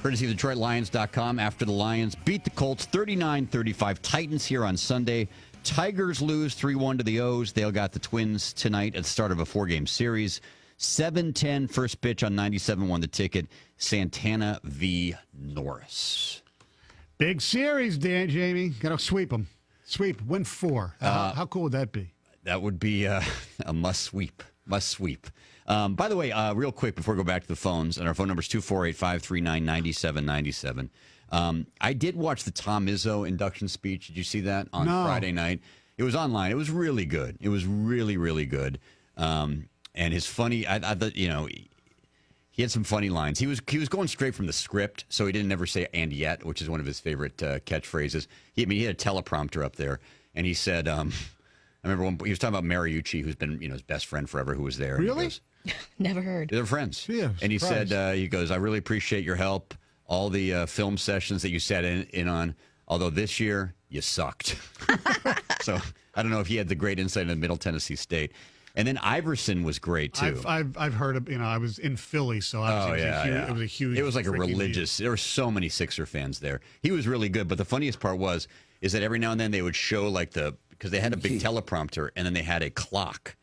Courtesy of DetroitLions.com. After the Lions beat the Colts 39-35. Titans here on Sunday. Tigers lose 3-1 to the O's. They'll got the Twins tonight at the start of a 4-game series. 7:10 first pitch on 97.1 The Ticket. Santana v. Norris. Big series, Jamie. Got to sweep them. Sweep. Win 4. How cool would that be? That would be a must sweep. Must sweep. By the way, real quick before we go back to the phones, and our phone number is 248-539-9797. I did watch the Tom Izzo induction speech. Did you see that on Friday night? It was online. It was really good. It was really, really good. And his funny, I thought, he had some funny lines. He was going straight from the script, so he didn't ever say "and yet," which is one of his favorite catchphrases. He had a teleprompter up there, and he said, I remember when he was talking about Mariucci, who's been his best friend forever, who was there. Really? Never heard. They're friends. Yeah, and he said, he goes, "I really appreciate your help. All the film sessions that you sat in on, although this year you sucked." So I don't know if he had the great insight into Middle Tennessee State. And then Iverson was great too. I've heard of, I was in Philly, so obviously it was a huge. It was like a religious. There were so many Sixer fans there. He was really good, but the funniest part is that every now and then they would show because they had a big teleprompter and then they had a clock,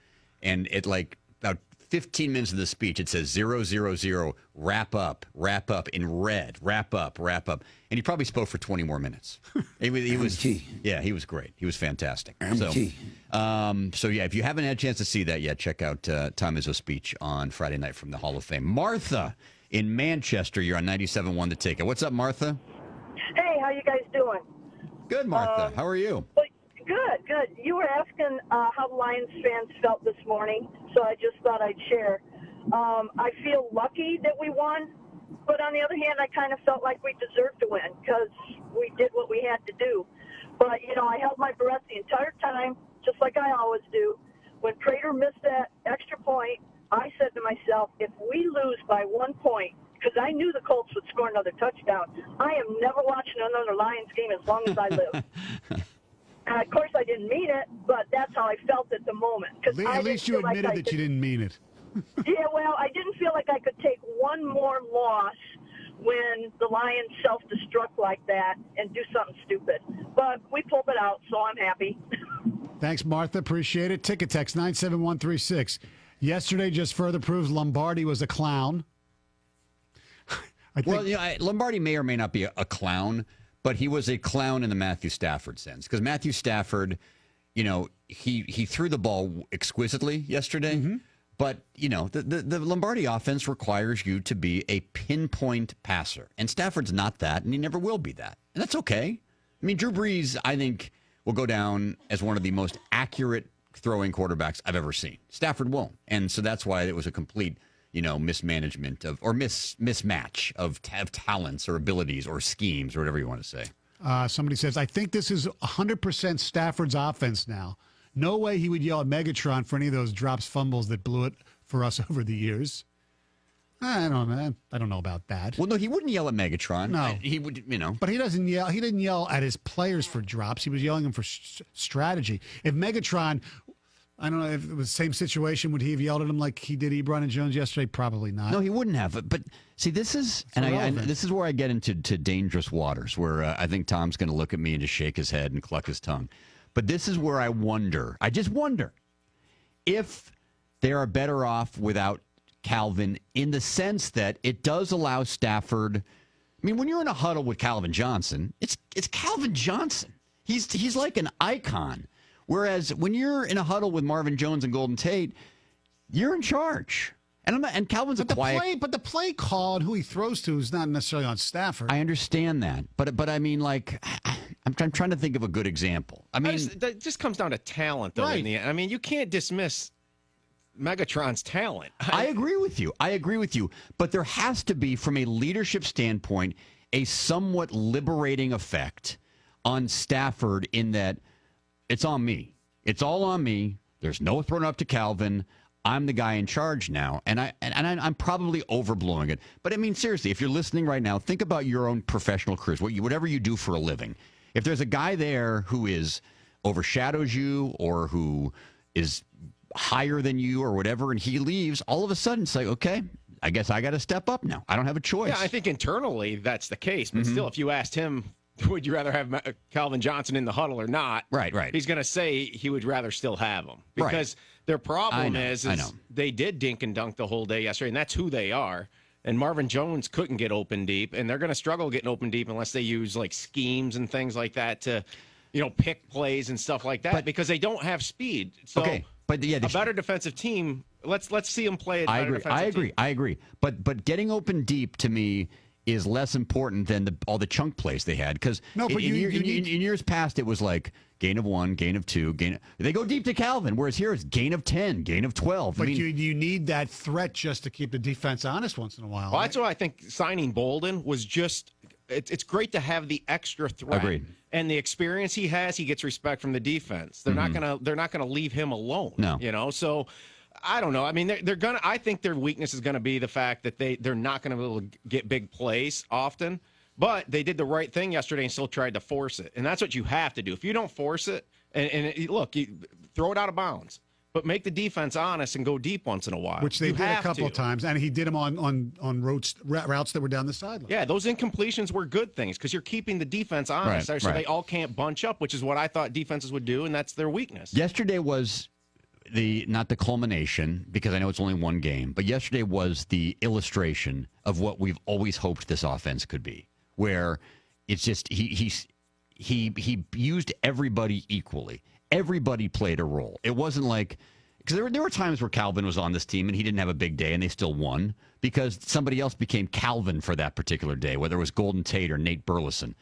and it about 15 minutes of the speech, it says 000, wrap up in red, wrap up. And he probably spoke for 20 more minutes. He was great. He was fantastic. So if you haven't had a chance to see that yet, check out Tom Izzo's speech on Friday night from the Hall of Fame. Martha in Manchester, you're on 97.1 The Ticket. What's up, Martha? Hey, how you guys doing? Good, Martha. How are you? Good. You were asking how Lions fans felt this morning, so I just thought I'd share. I feel lucky that we won, but on the other hand, I kind of felt like we deserved to win because we did what we had to do. But, I held my breath the entire time, just like I always do. When Prater missed that extra point, I said to myself, if we lose by 1 point, because I knew the Colts would score another touchdown, I am never watching another Lions game as long as I live. And of course, I didn't mean it, but that's how I felt at the moment. At least you admitted that you didn't mean it. Yeah, well, I didn't feel like I could take one more loss when the Lions self-destruct like that and do something stupid. But we pulled it out, so I'm happy. Thanks, Martha. Appreciate it. Ticket text 97136. Yesterday just further proves Lombardi was a clown. Lombardi may or may not be a clown, but he was a clown in the Matthew Stafford sense. Because Matthew Stafford, he threw the ball exquisitely yesterday. Mm-hmm. But, the Lombardi offense requires you to be a pinpoint passer. And Stafford's not that, and he never will be that. And that's okay. I mean, Drew Brees, I think, will go down as one of the most accurate throwing quarterbacks I've ever seen. Stafford won't. And so that's why it was a complete mismanagement mismatch of talents or abilities or schemes or whatever you want to say. Somebody says, I think this is 100% Stafford's offense now. No way he would yell at Megatron for any of those drops, fumbles that blew it for us over the years. I don't know about that. Well, no, he wouldn't yell at Megatron. No. He would, But he doesn't yell. He didn't yell at his players for drops. He was yelling at them for strategy. If Megatron... I don't know if it was the same situation. Would he have yelled at him like he did Ebron and Jones yesterday? Probably not. No, he wouldn't have. But see, this is this is where I get into dangerous waters, where I think Tom's going to look at me and just shake his head and cluck his tongue. But this is where I just wonder if they are better off without Calvin, in the sense that it does allow Stafford. I mean, when you're in a huddle with Calvin Johnson, it's Calvin Johnson. He's like an icon. Whereas when you're in a huddle with Marvin Jones and Golden Tate, you're in charge. And Calvin's a quiet. But the play call and who he throws to is not necessarily on Stafford. I understand that, but I mean, I'm trying to think of a good example. I mean, that just comes down to talent, though. Right. In the end. I mean, you can't dismiss Megatron's talent. I agree with you. But there has to be, from a leadership standpoint, a somewhat liberating effect on Stafford in that. It's on me. It's all on me. There's no throwing up to Calvin. I'm the guy in charge now, and I'm probably overblowing it. But I mean, seriously, if you're listening right now, think about your own professional careers, whatever you do for a living. If there's a guy there who overshadows you or who is higher than you or whatever, and he leaves, all of a sudden it's like, okay, I guess I got to step up now. I don't have a choice. Yeah, I think internally that's the case. But still, if you asked him, would you rather have Calvin Johnson in the huddle or not? Right. He's going to say he would rather still have him. Because their problem is they did dink and dunk the whole day yesterday, and that's who they are. And Marvin Jones couldn't get open deep, and they're going to struggle getting open deep unless they use like schemes and things like that to, pick plays and stuff like that because they don't have speed. So but yeah, a better defensive team. Let's see them play. I agree. But getting open deep to me is less important than all the chunk plays they had because in years past it was like gain of 1, gain of 2, they go deep to Calvin, whereas here it's gain of 10, gain of 12. But you need that threat just to keep the defense honest once in a while. Well, that's why I think signing Bolden was just it's great to have the extra threat. Agreed. And the experience he has, he gets respect from the defense. They're not gonna leave him alone. No. So I don't know. I mean, they're gonna. I think their weakness is gonna be the fact that they're not gonna be able to get big plays often. But they did the right thing yesterday and still tried to force it, and that's what you have to do. If you don't force it, you throw it out of bounds, but make the defense honest and go deep once in a while. Which they did a couple of times, and he did them on routes that were down the sideline. Yeah, those incompletions were good things because you're keeping the defense honest, so they all can't bunch up, which is what I thought defenses would do, and that's their weakness. Yesterday was not the culmination, because I know it's only one game, but yesterday was the illustration of what we've always hoped this offense could be, where it's just he used everybody equally. Everybody played a role. It wasn't like, because there were times where Calvin was on this team and he didn't have a big day and they still won because somebody else became Calvin for that particular day, whether it was Golden Tate or Nate Burleson.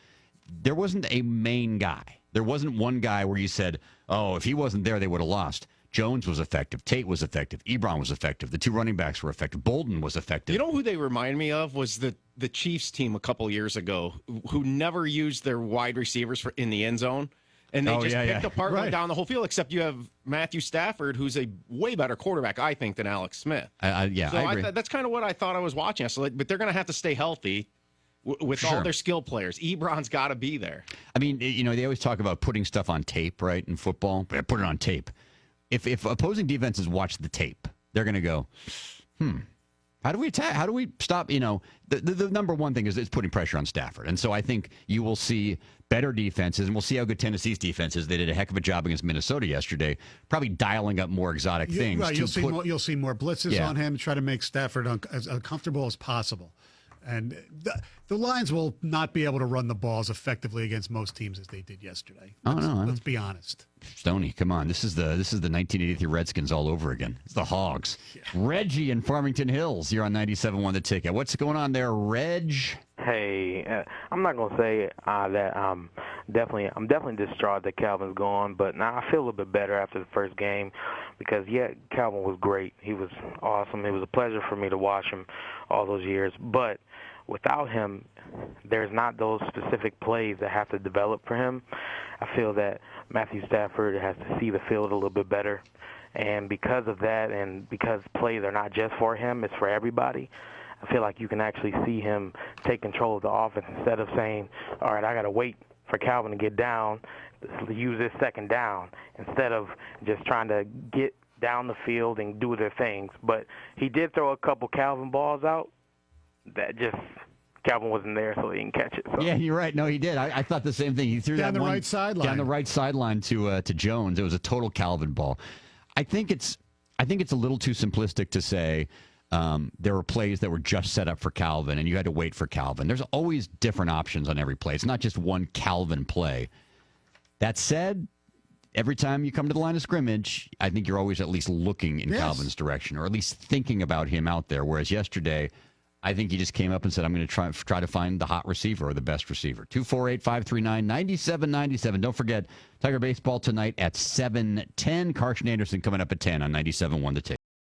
There wasn't a main guy. There wasn't one guy where you said, oh, if he wasn't there, they would have lost. Jones was effective. Tate was effective. Ebron was effective. The two running backs were effective. Bolden was effective. You know who they remind me of was the Chiefs team a couple years ago, who never used their wide receivers in the end zone. And they picked apart down the whole field, except you have Matthew Stafford, who's a way better quarterback, I think, than Alex Smith. I agree. That's kind of what I thought I was watching. So, but they're going to have to stay healthy with all their skill players. Ebron's got to be there. I mean, they always talk about putting stuff on tape, right, in football. Put it on tape. If opposing defenses watch the tape, they're going to go, how do we attack? How do we stop? The number one thing is putting pressure on Stafford. And so I think you will see better defenses, and we'll see how good Tennessee's defense is. They did a heck of a job against Minnesota yesterday, probably dialing up more exotic things. Right, you'll see more blitzes on him, try to make Stafford as uncomfortable as possible. And the Lions will not be able to run the ball as effectively against most teams as they did yesterday. Let's be honest. Stoney, come on. This is the 1983 Redskins all over again. It's the Hogs. Yeah. Reggie in Farmington Hills. You're on 97.1 The Ticket. What's going on there, Reg? Hey, I'm not going to say that I'm definitely distraught that Calvin's gone, but now I feel a little bit better after the first game because, Calvin was great. He was awesome. It was a pleasure for me to watch him all those years. But without him, there's not those specific plays that have to develop for him. I feel that Matthew Stafford has to see the field a little bit better. And because of that, and because plays are not just for him, it's for everybody, I feel like you can actually see him take control of the offense instead of saying, all right, I got to wait for Calvin to get down, use this second down, instead of just trying to get down the field and do their things. But he did throw a couple Calvin balls out that just Calvin wasn't there, so he didn't catch it. So. Yeah, you're right. No, he did. I thought the same thing. He threw down that the one right sideline. Down the right sideline to Jones. It was a total Calvin ball. I think it's a little too simplistic to say there were plays that were just set up for Calvin, and you had to wait for Calvin. There's always different options on every play. It's not just one Calvin play. That said, every time you come to the line of scrimmage, I think you're always at least looking in Calvin's direction, or at least thinking about him out there. Whereas yesterday, I think he just came up and said, I'm going to try to find the hot receiver or the best receiver. 248-539-9797. Don't forget, Tiger Baseball tonight at 7:10. Carson Anderson coming up at 10 on 97.1 The Ticket.